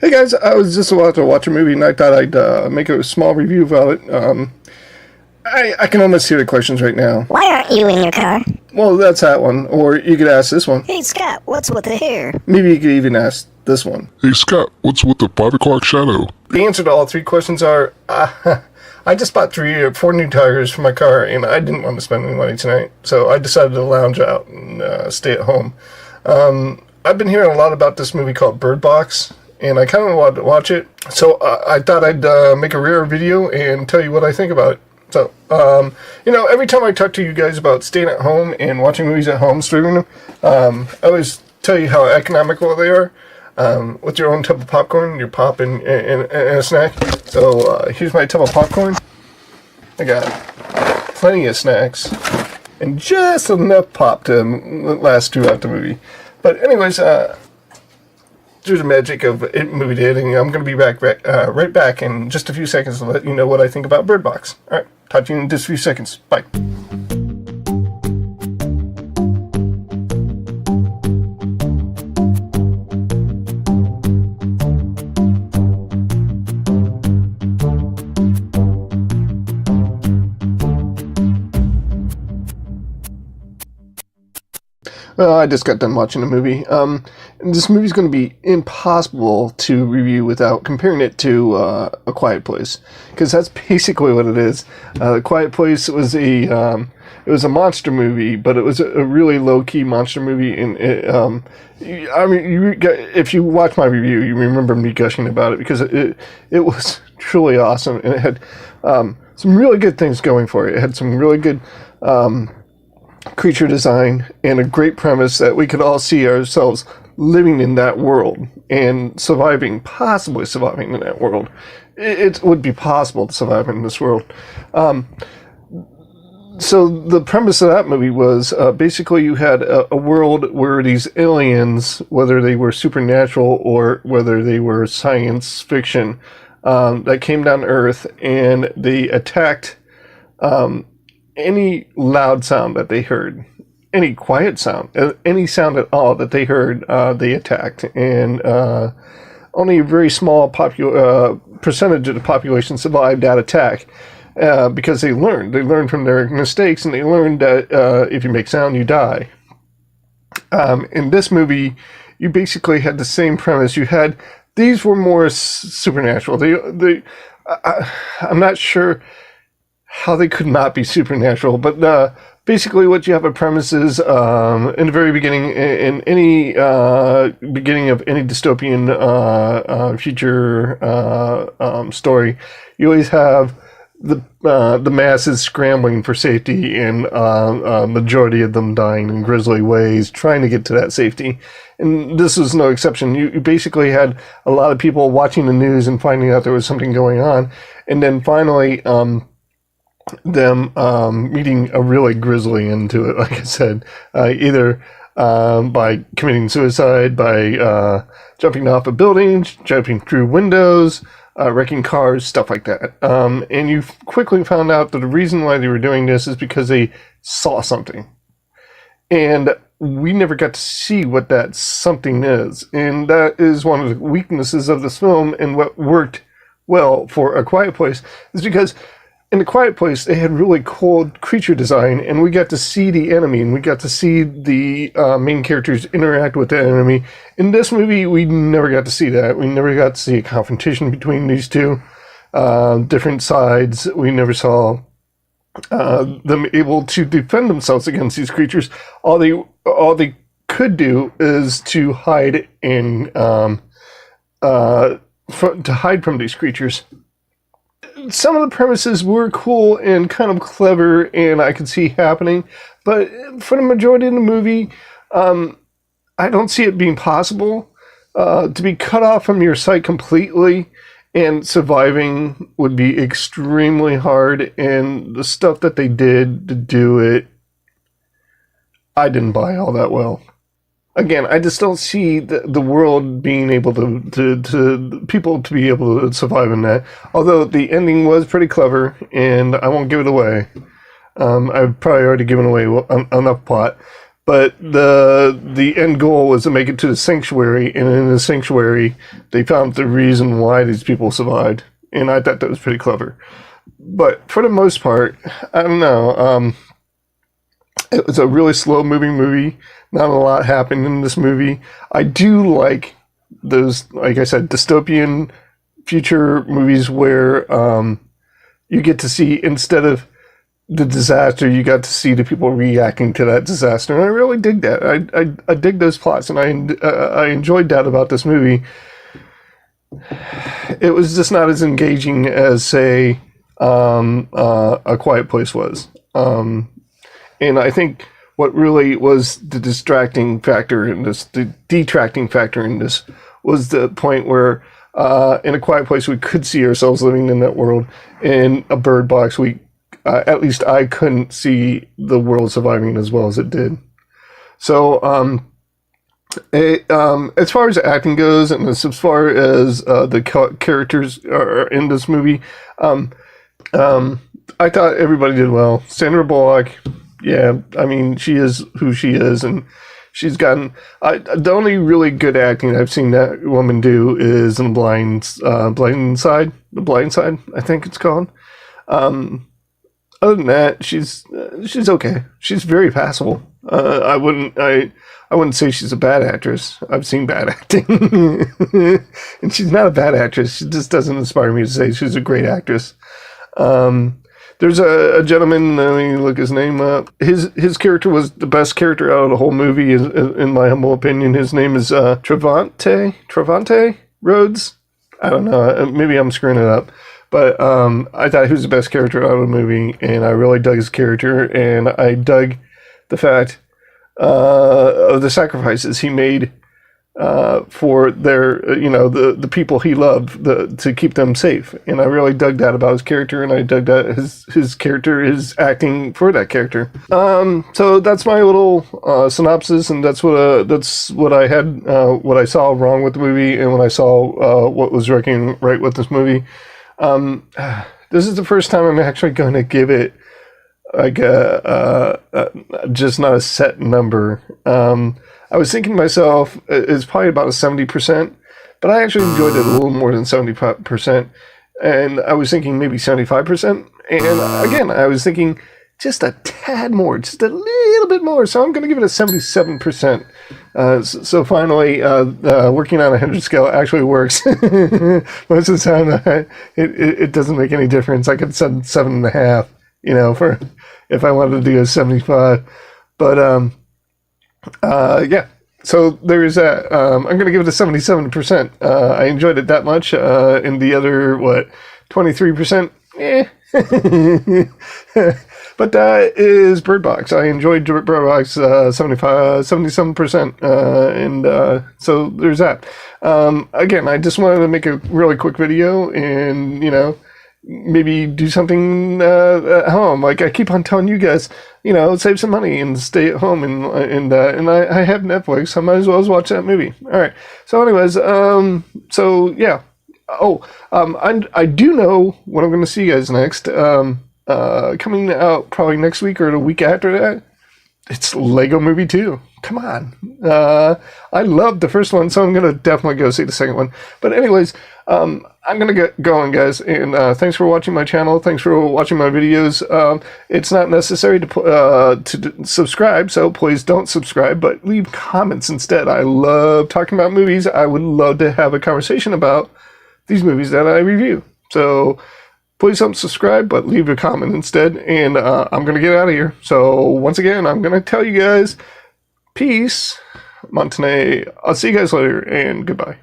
Hey guys, I was just about to watch a movie and I thought I'd make a small review about it. I can almost hear the questions right now. Why aren't you in your car? Well, that's that one. Or you could ask this one. Hey Scott, what's with the hair? Maybe you could even ask this one. Hey Scott, what's with the 5 o'clock shadow? The answer to all three questions are, I just bought 4 new tires for my car and I didn't want to spend any money tonight. So I decided to lounge out and stay at home. I've been hearing a lot about this movie called Bird Box. And I kind of wanted to watch it, so I thought I'd make a rare video and tell you what I think about it. So, every time I talk to you guys about staying at home and watching movies at home, streaming them, I always tell you how economical they are. With your own tub of popcorn, your pop and a snack. So, here's my tub of popcorn. I got plenty of snacks and just enough pop to last throughout the movie. But anyways, through the magic of movie editing, I'm going to be right back in just a few seconds to let you know what I think about Bird Box. All right, talk to you in just a few seconds. Bye. Well, I just got done watching the movie. This movie's going to be impossible to review without comparing it to A Quiet Place, because that's basically what it is. A Quiet Place was it was a monster movie, but it was a really low key monster movie. And if you watch my review, you remember me gushing about it because it was truly awesome, and it had some really good things going for it. It had some really good creature design and a great premise that we could all see ourselves living in that world and possibly surviving in that world. It would be possible to survive in this world. So the premise of that movie was basically you had a world where these aliens, whether they were supernatural or whether they were science fiction, that came down to Earth and they attacked any loud sound that they heard, any quiet sound, any sound at all that they heard, they attacked. And only a very small percentage of the population survived that attack because they learned. They learned from their mistakes, and they learned that if you make sound, you die. In this movie, you basically had the same premise. These were more supernatural. I'm not sure how they could not be supernatural, but basically what you have a premise is in the very beginning, in any beginning of any dystopian future story, you always have the masses scrambling for safety and majority of them dying in grisly ways, trying to get to that safety. And this was no exception. You basically had a lot of people watching the news and finding out there was something going on, and then finally them meeting a really grisly end to it, like I said, either by committing suicide, by jumping off of buildings, jumping through windows, wrecking cars, stuff like that. And you quickly found out that the reason why they were doing this is because they saw something. And we never got to see what that something is. And that is one of the weaknesses of this film, and what worked well for A Quiet Place is because in A Quiet Place, they had really cool creature design, and we got to see the enemy, and we got to see the main characters interact with the enemy. In this movie, we never got to see that. We never got to see a confrontation between these two different sides. We never saw them able to defend themselves against these creatures. All they could do is to hide to hide from these creatures. Some of the premises were cool and kind of clever, and I could see happening, but for the majority of the movie, I don't see it being possible. To be cut off from your sight completely and surviving would be extremely hard, and the stuff that they did to do it, I didn't buy all that well. Again, I just don't see the world being able to people to be able to survive in that. Although the ending was pretty clever, and I won't give it away. I've probably already given away enough plot. but the end goal was to make it to the sanctuary, and in the sanctuary, they found the reason why these people survived, and I thought that was pretty clever. But for the most part, I don't know. It was a really slow-moving movie. Not a lot happened in this movie. I do like those, like I said, dystopian future movies where you get to see, instead of the disaster, you got to see the people reacting to that disaster, and I really dig that. I dig those plots, and I enjoyed that about this movie. It was just not as engaging as, say, A Quiet Place was. And I think what really was the distracting factor in this, the detracting factor in this, was the point where in A Quiet Place we could see ourselves living in that world. In A Bird Box, we at least I couldn't see the world surviving as well as it did. So as far as acting goes, and as far as the characters are in this movie, I thought everybody did well. Sandra Bullock, yeah, I mean, she is who she is, and she's gotten... the only really good acting I've seen that woman do is in Blind Side, I think it's called. Other than that, she's okay. She's very passable. I wouldn't say she's a bad actress. I've seen bad acting, and she's not a bad actress. She just doesn't inspire me to say she's a great actress. There's a gentleman, let me look his name up. His character was the best character out of the whole movie, in my humble opinion. His name is Trevante Rhodes. I don't know. Maybe I'm screwing it up. But I thought he was the best character out of the movie, and I really dug his character, and I dug the fact of the sacrifices he made for their, the people he loved, to keep them safe. And I really dug that about his character, and I dug that his character, his acting for that character. So that's my little synopsis, and that's what I had, what I saw wrong with the movie, and what I saw what was working right with this movie. This is the first time I'm actually going to give it like just not a set number. I was thinking to myself, it's probably about a 70%, but I actually enjoyed it a little more than 75%, and I was thinking maybe 75%, and again, I was thinking just a tad more, just a little bit more, so I'm going to give it a 77%. So finally, working on a 100 scale actually works. Most of the time, it doesn't make any difference. I could set 7.5, for if I wanted to do a 75. But yeah. So there's that. I'm going to give it a 77%. I enjoyed it that much. And the other 23%. But that is Bird Box. I enjoyed Bird Box 77%. And so there's that. Again, I just wanted to make a really quick video and, maybe do something at home. Like I keep on telling you guys, save some money and stay at home. And I have Netflix. I might as well watch that movie. All right. So anyways, so yeah. I do know when I'm going to see you guys next. Coming out probably next week or the week after that. It's Lego Movie 2. Come on. I loved the first one, so I'm going to definitely go see the second one. But anyways, I'm going to get going, guys. And thanks for watching my channel. Thanks for watching my videos. It's not necessary to subscribe, so please don't subscribe, but leave comments instead. I love talking about movies. I would love to have a conversation about these movies that I review. So please don't subscribe, but leave a comment instead. And I'm going to get out of here. So once again, I'm going to tell you guys, peace, Montane. I'll see you guys later, and goodbye.